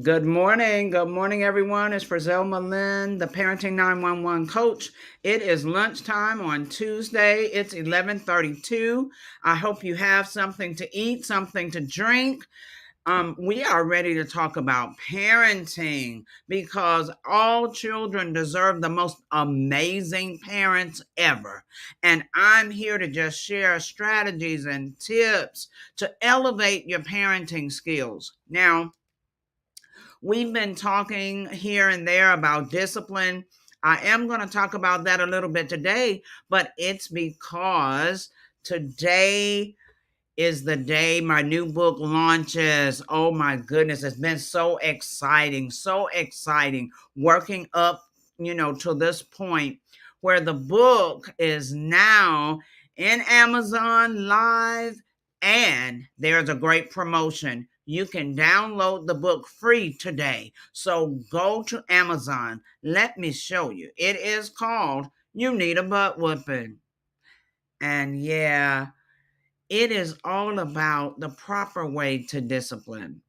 Good morning. Good morning, everyone. It's FRAZELMA Lynn, the Parenting 911 coach. It is lunchtime on Tuesday. It's 11:32. I hope you have something to eat, something to drink. We are ready to talk about parenting because all children deserve the most amazing parents ever. And I'm here to just share strategies and tips to elevate your parenting skills. Now, we've been talking here and there about discipline. I am going to talk about that a little bit today, but it's because today is the day my new book launches. Oh my goodness, it's been so exciting working up, to this point where the book is now in Amazon Live, and there's a great promotion. You can download the book free today. So go to Amazon. Let me show you. It is called You Need a Butt Whoopin'. And yeah, it is all about the proper way to discipline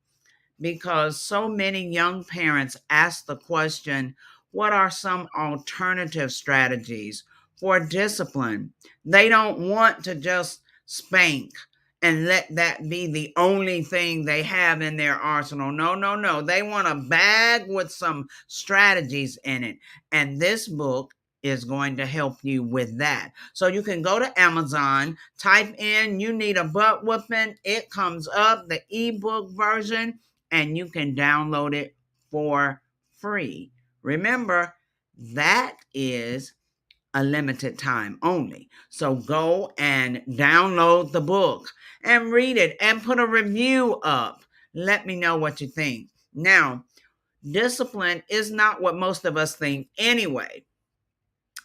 because so many young parents ask the question, what are some alternative strategies for discipline? They don't want to just spank and let that be the only thing they have in their arsenal. No, no, no. They want a bag with some strategies in it. And this book is going to help you with that. So you can go to Amazon, type in You Need a Butt Whooping. It comes up, the ebook version, and you can download it for free. Remember, that is a limited time only. So go and download the book and read it and put a review up. Let me know what you think. Now, discipline is not what most of us think anyway.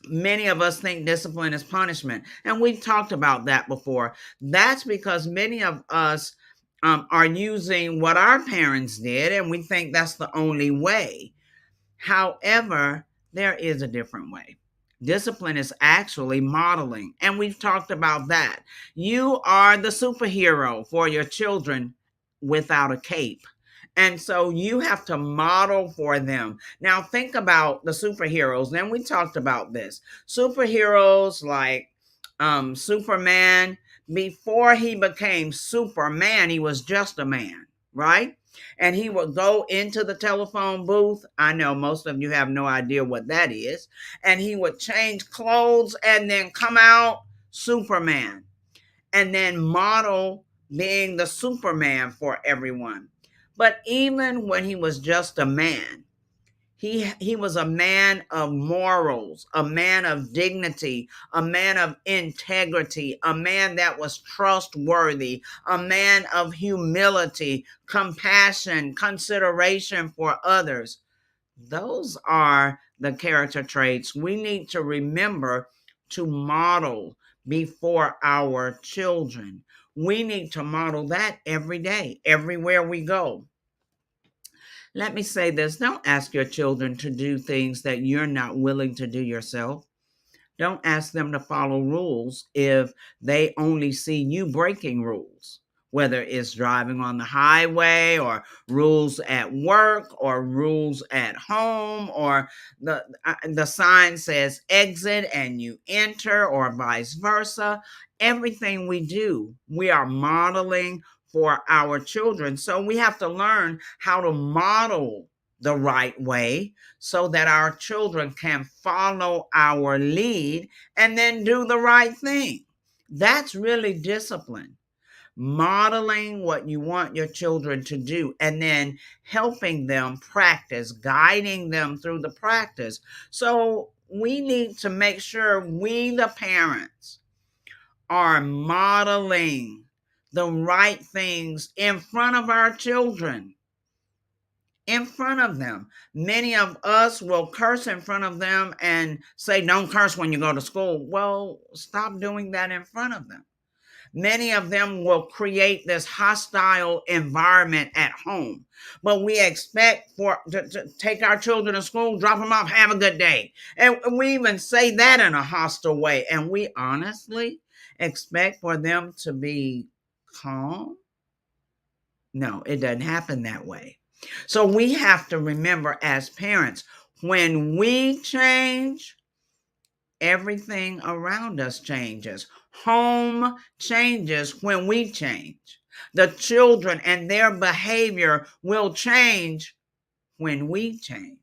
Many of us think discipline is punishment, and we've talked about that before. That's because many of us are using what our parents did, and we think that's the only way. However, there is a different way. Discipline is actually modeling, and we've talked about that. You are the superhero for your children without a cape. And so you have to model for them. Now, think about the superheroes. Then we talked about this. Superheroes like Superman, before he became Superman, he was just a man, right? And he would go into the telephone booth. I know most of you have no idea what that is. And he would change clothes and then come out Superman and then model being the Superman for everyone. But even when he was just a man, he was a man of morals, a man of dignity, a man of integrity, a man that was trustworthy, a man of humility, compassion, consideration for others. Those are the character traits we need to remember to model before our children. We need to model that every day, everywhere we go. Let me say this, don't ask your children to do things that you're not willing to do yourself. Don't ask them to follow rules if they only see you breaking rules, whether it's driving on the highway or rules at work or rules at home, or the sign says exit and you enter, or vice versa. Everything we do, we are modeling for our children. So we have to learn how to model the right way so that our children can follow our lead and then do the right thing. That's really discipline. Modeling what you want your children to do and then helping them practice, guiding them through the practice. So we need to make sure we, the parents, are modeling the right things in front of our children. In front of them. Many of us will curse in front of them and say, don't curse when you go to school. Well, stop doing that in front of them. Many of them will create this hostile environment at home, but we expect to take our children to school, drop them off, have a good day. And we even say that in a hostile way. And we honestly expect for them to be calm. No, it doesn't happen that way. So we have to remember as parents, when we change, everything around us changes. Home changes when we change. The children and their behavior will change when we change.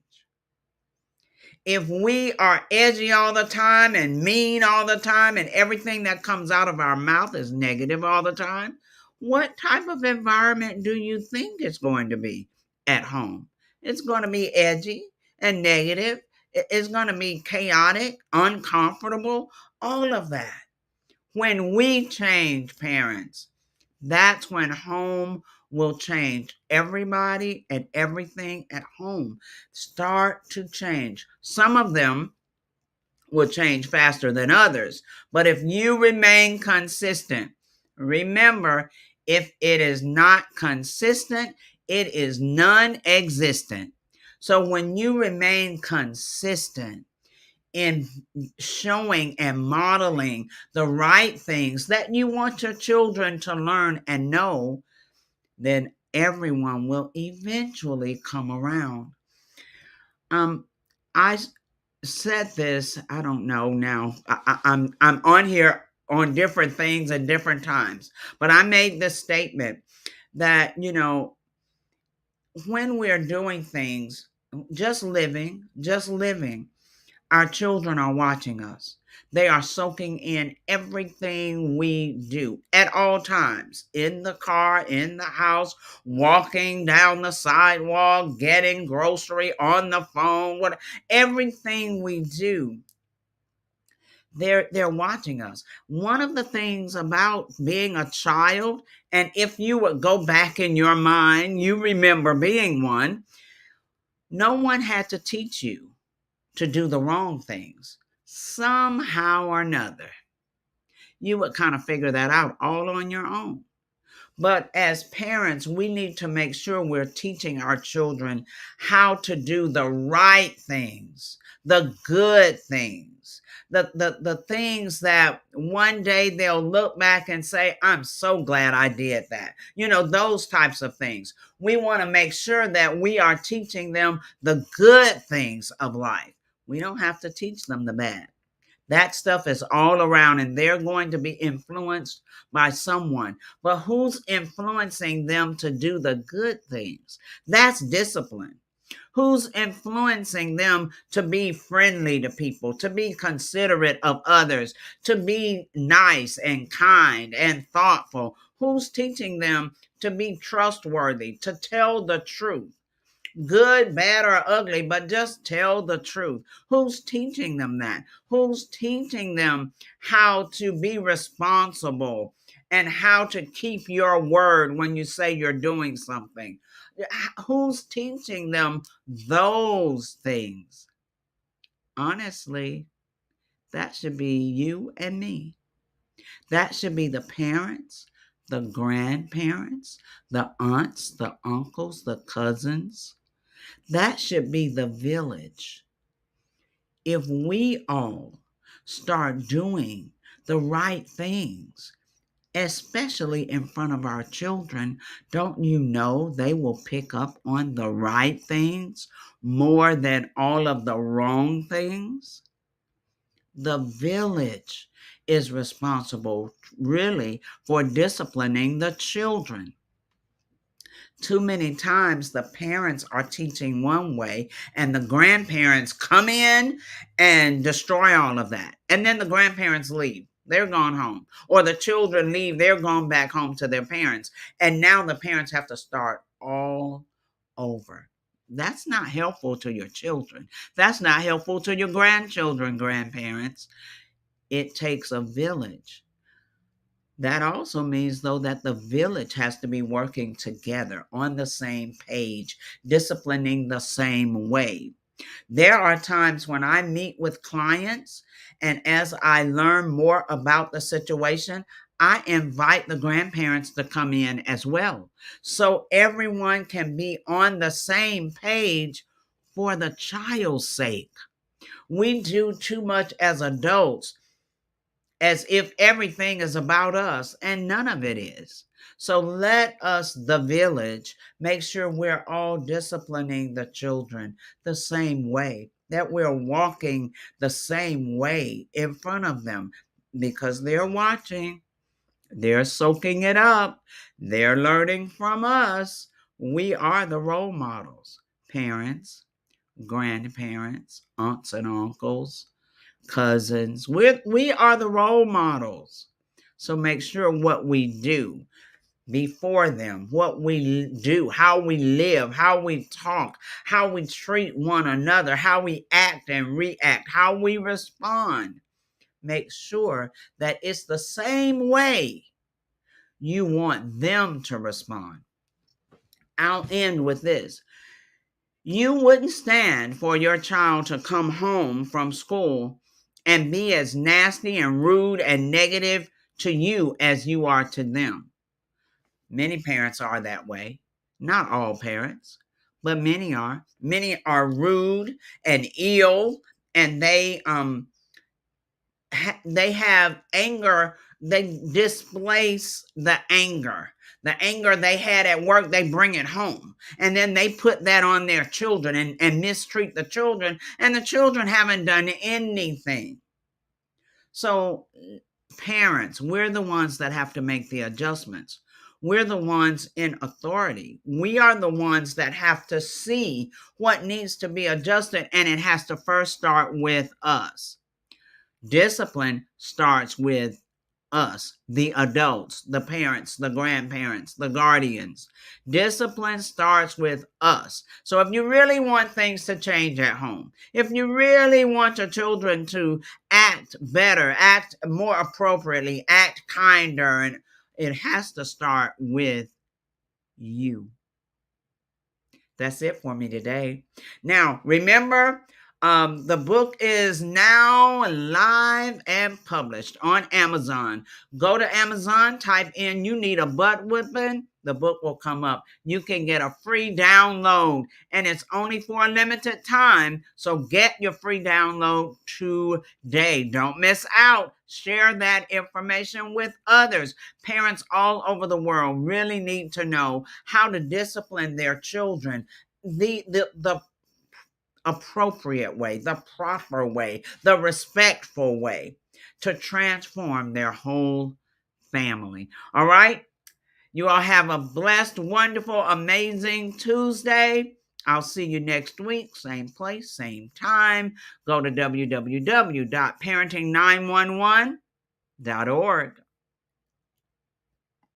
If we are edgy all the time and mean all the time and everything that comes out of our mouth is negative all the time, what type of environment do you think it's going to be at home? It's going to be edgy and negative. It's going to be chaotic, uncomfortable, all of that. When we change, parents, that's when home will change. Everybody and everything at home start to change. Some of them will change faster than others. But if you remain consistent, remember, if it is not consistent, it is non-existent. So when you remain consistent in showing and modeling the right things that you want your children to learn and know, then everyone will eventually come around. I said this, I don't know now. I'm on here on different things at different times, but I made this statement that, when we're doing things, just living, our children are watching us. They are soaking in everything we do at all times, in the car, in the house, walking down the sidewalk, getting grocery, on the phone, everything we do. They're watching us. One of the things about being a child, and if you would go back in your mind, you remember being one, no one had to teach you to do the wrong things. Somehow or another, you would kind of figure that out all on your own. But as parents, we need to make sure we're teaching our children how to do the right things, the good things, the things that one day they'll look back and say, I'm so glad I did that. Those types of things. We want to make sure that we are teaching them the good things of life. We don't have to teach them the bad. That stuff is all around, and they're going to be influenced by someone. But who's influencing them to do the good things? That's discipline. Who's influencing them to be friendly to people, to be considerate of others, to be nice and kind and thoughtful? Who's teaching them to be trustworthy, to tell the truth? Good, bad, or ugly, but just tell the truth. Who's teaching them that? Who's teaching them how to be responsible and how to keep your word when you say you're doing something? Who's teaching them those things? Honestly, that should be you and me. That should be the parents, the grandparents, the aunts, the uncles, the cousins. That should be the village. If we all start doing the right things, especially in front of our children, don't you know they will pick up on the right things more than all of the wrong things? The village is responsible, really, for disciplining the children. Too many times the parents are teaching one way and the grandparents come in and destroy all of that. And then the grandparents leave. They're gone home. Or the children leave. They're gone back home to their parents. And now the parents have to start all over. That's not helpful to your children. That's not helpful to your grandchildren, grandparents. It takes a village. That also means, though, that the village has to be working together on the same page, disciplining the same way. There are times when I meet with clients, and as I learn more about the situation, I invite the grandparents to come in as well, so everyone can be on the same page for the child's sake. We do too much as adults as if everything is about us, and none of it is. So let us, the village, make sure we're all disciplining the children the same way, that we're walking the same way in front of them, because they're watching, they're soaking it up, they're learning from us. We are the role models, parents, grandparents, aunts and uncles, cousins. We are the role models. So make sure what we do before them, what we do, how we live, how we talk, how we treat one another, how we act and react, how we respond. Make sure that it's the same way you want them to respond. I'll end with this. You wouldn't stand for your child to come home from school and be as nasty and rude and negative to you as you are to them. Many parents are that way. Not all parents, but many are. Many are rude and ill, and they have anger. They displace the anger they had at work. They bring it home, and then they put that on their children and mistreat the children, and the children haven't done anything. So parents, we're the ones that have to make the adjustments. We're the ones in authority. We are the ones that have to see what needs to be adjusted, and it has to first start with us. Discipline starts with us, the adults, the parents, the grandparents, the guardians. Discipline starts with us. So if you really want things to change at home, if you really want your children to act better, act more appropriately, act kinder, and it has to start with you. That's it for me today. Now, remember, the book is now live and published on Amazon. Go to Amazon, type in "you need a butt whipping." The book will come up. You can get a free download, and it's only for a limited time. So get your free download today. Don't miss out. Share that information with others. Parents all over the world really need to know how to discipline their children the appropriate way, the proper way, the respectful way to transform their whole family. All right? You all have a blessed, wonderful, amazing Tuesday. I'll see you next week, same place, same time. Go to www.parenting911.org.